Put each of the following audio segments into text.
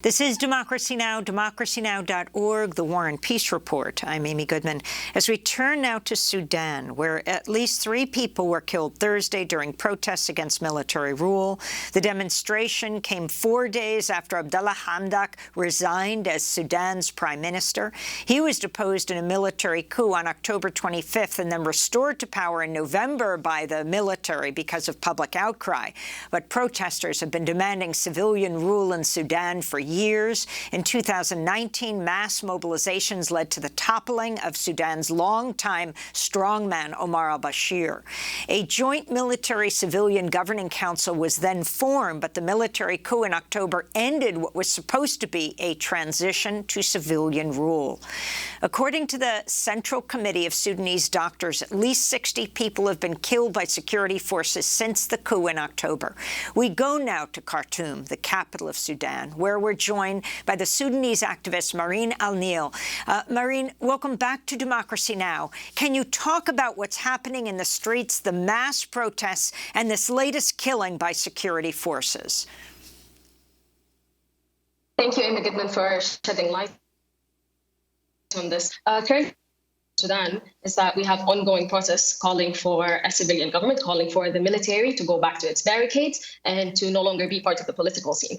This is Democracy Now!, democracynow.org, the War and Peace Report. I'm Amy Goodman. As we turn now to Sudan, where at least 3 people were killed Thursday during protests against military rule. The demonstration came 4 days after Abdalla Hamdok resigned as Sudan's prime minister. He was deposed in a military coup on October 25th and then restored to power in November by the military because of public outcry. But protesters have been demanding civilian rule in Sudan for years. In 2019, mass mobilizations led to the toppling of Sudan's longtime strongman, Omar al-Bashir. A joint military-civilian governing council was then formed, but the military coup in October ended what was supposed to be a transition to civilian rule. According to the Central Committee of Sudanese doctors, at least 60 people have been killed by security forces since the coup in October. We go now to Khartoum, the capital of Sudan, where we're joined by the Sudanese activist Marine Alneel. Marine, welcome back to Democracy Now! Can you talk about what's happening in the streets, the mass protests, and this latest killing by security forces? Thank you, Amy Goodman, for shedding light on this. Currently, Sudan is that we have ongoing protests calling for a civilian government, calling for the military to go back to its barricades and to no longer be part of the political scene.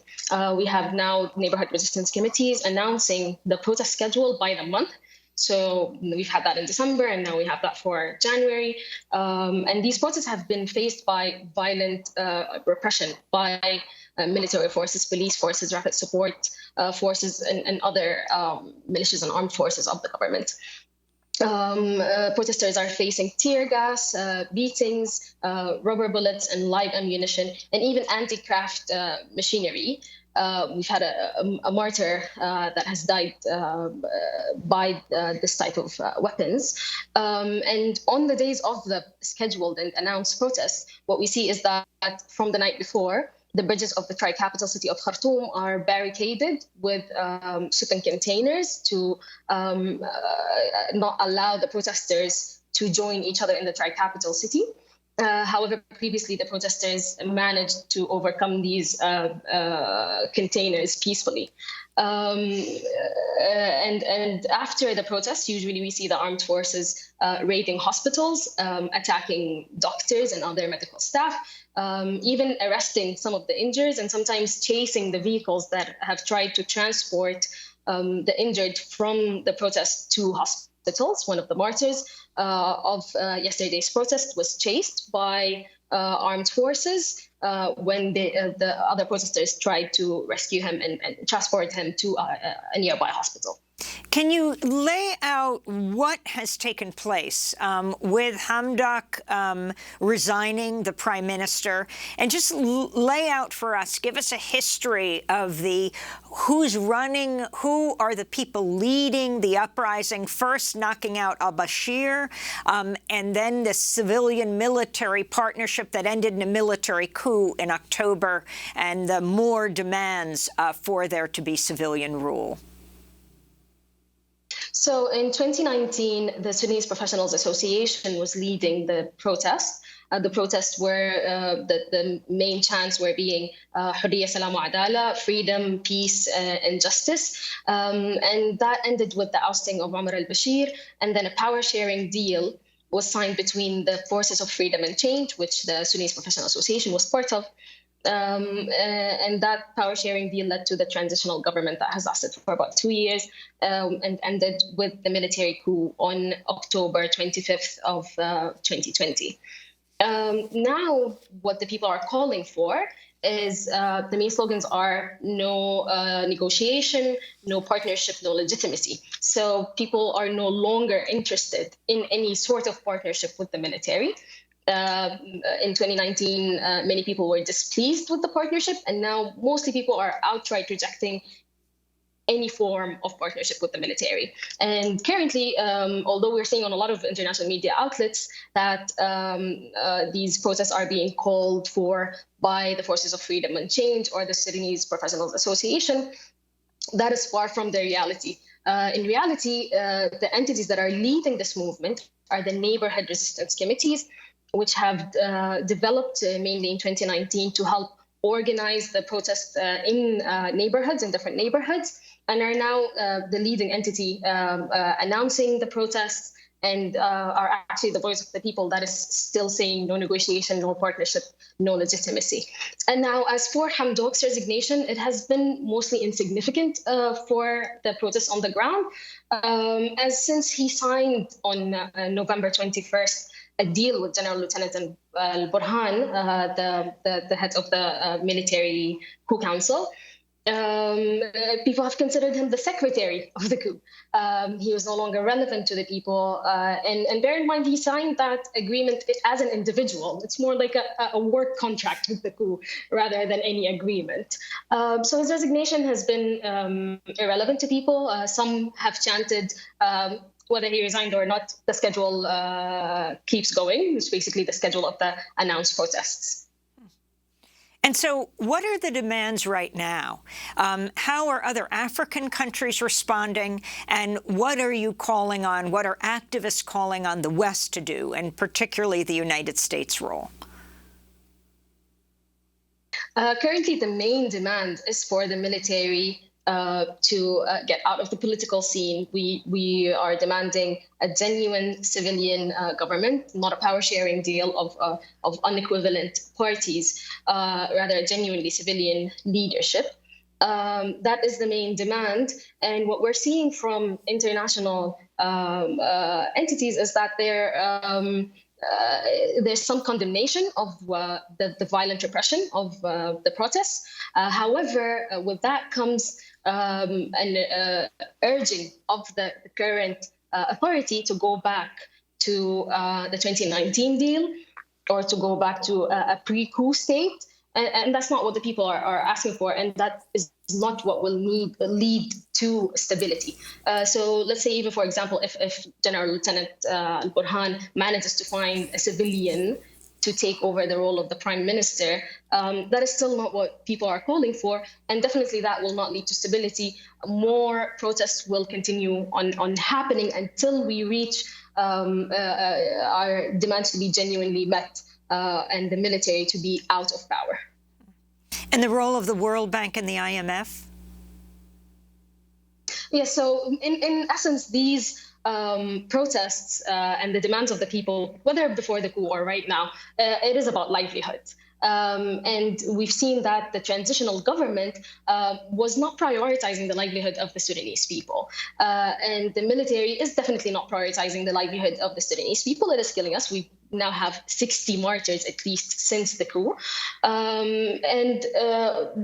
We have now neighborhood resistance committees announcing the protest schedule by the month. So we've had that in December, and now we have that for January. And these protests have been faced by violent repression by military forces, police forces, rapid support forces, and other militias and armed forces of the government. Protesters are facing tear gas, beatings, rubber bullets, and live ammunition, and even anti-craft machinery. We've had a martyr that has died by this type of weapons. And on the days of the scheduled and announced protests, what we see is that from the night before, the bridges of the tri-capital city of Khartoum are barricaded with shipping containers to not allow the protesters to join each other in the tri-capital city. However, previously the protesters managed to overcome these containers peacefully. And after the protests, usually we see the armed forces raiding hospitals, attacking doctors and other medical staff, even arresting some of the injured, and sometimes chasing the vehicles that have tried to transport the injured from the protests to hospitals. One of the martyrs of yesterday's protest was chased by armed forces when the other protesters tried to rescue him and transport him to a nearby hospital. Can you lay out what has taken place with Hamdok resigning, the prime minister, and just lay out for us, give us a history of who's running, who are the people leading the uprising, first knocking out al-Bashir, and then the civilian-military partnership that ended in a military coup in October, and the more demands for there to be civilian rule. So in 2019, the Sudanese Professionals Association was leading the protests. The protests were, the main chants were being Hurriya, Salam, Adala, freedom, peace, and justice. And that ended with the ousting of Omar al-Bashir, and then a power-sharing deal was signed between the Forces of Freedom and Change, which the Sudanese Professional Association was part of. And that power-sharing deal led to the transitional government that has lasted for about 2 years and ended with the military coup on October 25th of 2020. Now, what the people are calling for is the main slogans are no negotiation, no partnership, no legitimacy. So people are no longer interested in any sort of partnership with the military. In 2019, many people were displeased with the partnership, and now mostly people are outright rejecting any form of partnership with the military. And currently, although we're seeing on a lot of international media outlets that these protests are being called for by the Forces of Freedom and Change or the Sudanese Professionals Association, that is far from the reality. In reality, the entities that are leading this movement are the neighborhood resistance committees, which have developed mainly in 2019 to help organized the protests in neighborhoods, in different neighborhoods, and are now the leading entity announcing the protests and are actually the voice of the people that is still saying no negotiation, no partnership, no legitimacy. And now, as for Hamdok's resignation, it has been mostly insignificant for the protests on the ground, as since he signed on November 21st a deal with General Lieutenant al-Burhan, the head of the military coup council. People have considered him the secretary of the coup. He was no longer relevant to the people. And bear in mind, he signed that agreement as an individual. It's more like a work contract with the coup rather than any agreement. So his resignation has been irrelevant to people. Some have chanted, whether he resigned or not, the schedule keeps going. It's basically the schedule of the announced protests. And so what are the demands right now? How are other African countries responding? And what are you calling on, what are activists calling on the West to do, and particularly the United States' role? Currently, the main demand is for the military to get out of the political scene. We are demanding a genuine civilian government, not a power-sharing deal of unequivalent parties, rather a genuinely civilian leadership. That is the main demand. And what we're seeing from international entities is that there's some condemnation of the violent repression of the protests. However, with that comes an urging of the current authority to go back to the 2019 deal, or to go back to a pre-coup state. And that's not what the people are asking for, and that is not what will lead to stability. So let's say, even for example, if General Lieutenant al-Burhan manages to find a civilian to take over the role of the prime minister, that is still not what people are calling for, and definitely that will not lead to stability. More protests will continue on happening until we reach our demands to be genuinely met, and the military to be out of power. And the role of the World Bank and the IMF? Yes, so in essence, these protests and the demands of the people, whether before the coup or right now, it is about livelihood. And we've seen that the transitional government was not prioritizing the livelihood of the Sudanese people. And the military is definitely not prioritizing the livelihood of the Sudanese people. It is killing us. We now have 60 martyrs, at least, since the coup. And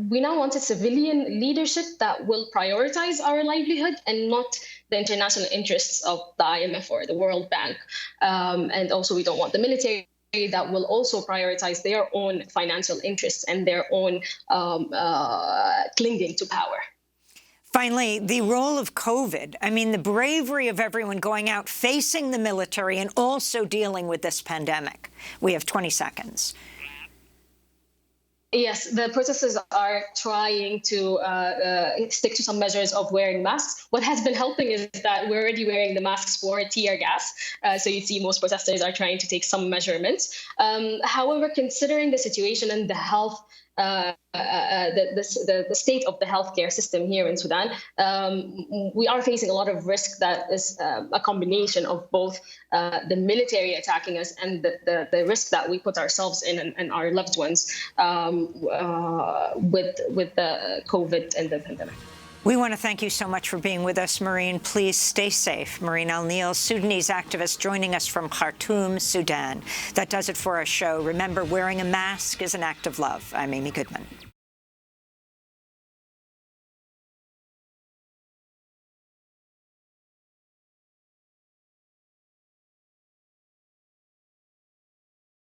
we now want a civilian leadership that will prioritize our livelihood and not the international interests of the IMF or the World Bank. And also, we don't want the military that will also prioritize their own financial interests and their own clinging to power. Finally, the role of COVID. I mean, the bravery of everyone going out, facing the military, and also dealing with this pandemic. We have 20 seconds. Yes, the protesters are trying to stick to some measures of wearing masks. What has been helping is that we're already wearing the masks for tear gas. So you see most protesters are trying to take some measurements. However, considering the situation and the health, the state of the healthcare system here in Sudan, we are facing a lot of risk that is a combination of both the military attacking us and the risk that we put ourselves in and our loved ones with the COVID and the pandemic. We want to thank you so much for being with us, Marine. Please stay safe. Marine Alneel, Sudanese activist, joining us from Khartoum, Sudan. That does it for our show. Remember, wearing a mask is an act of love. I'm Amy Goodman.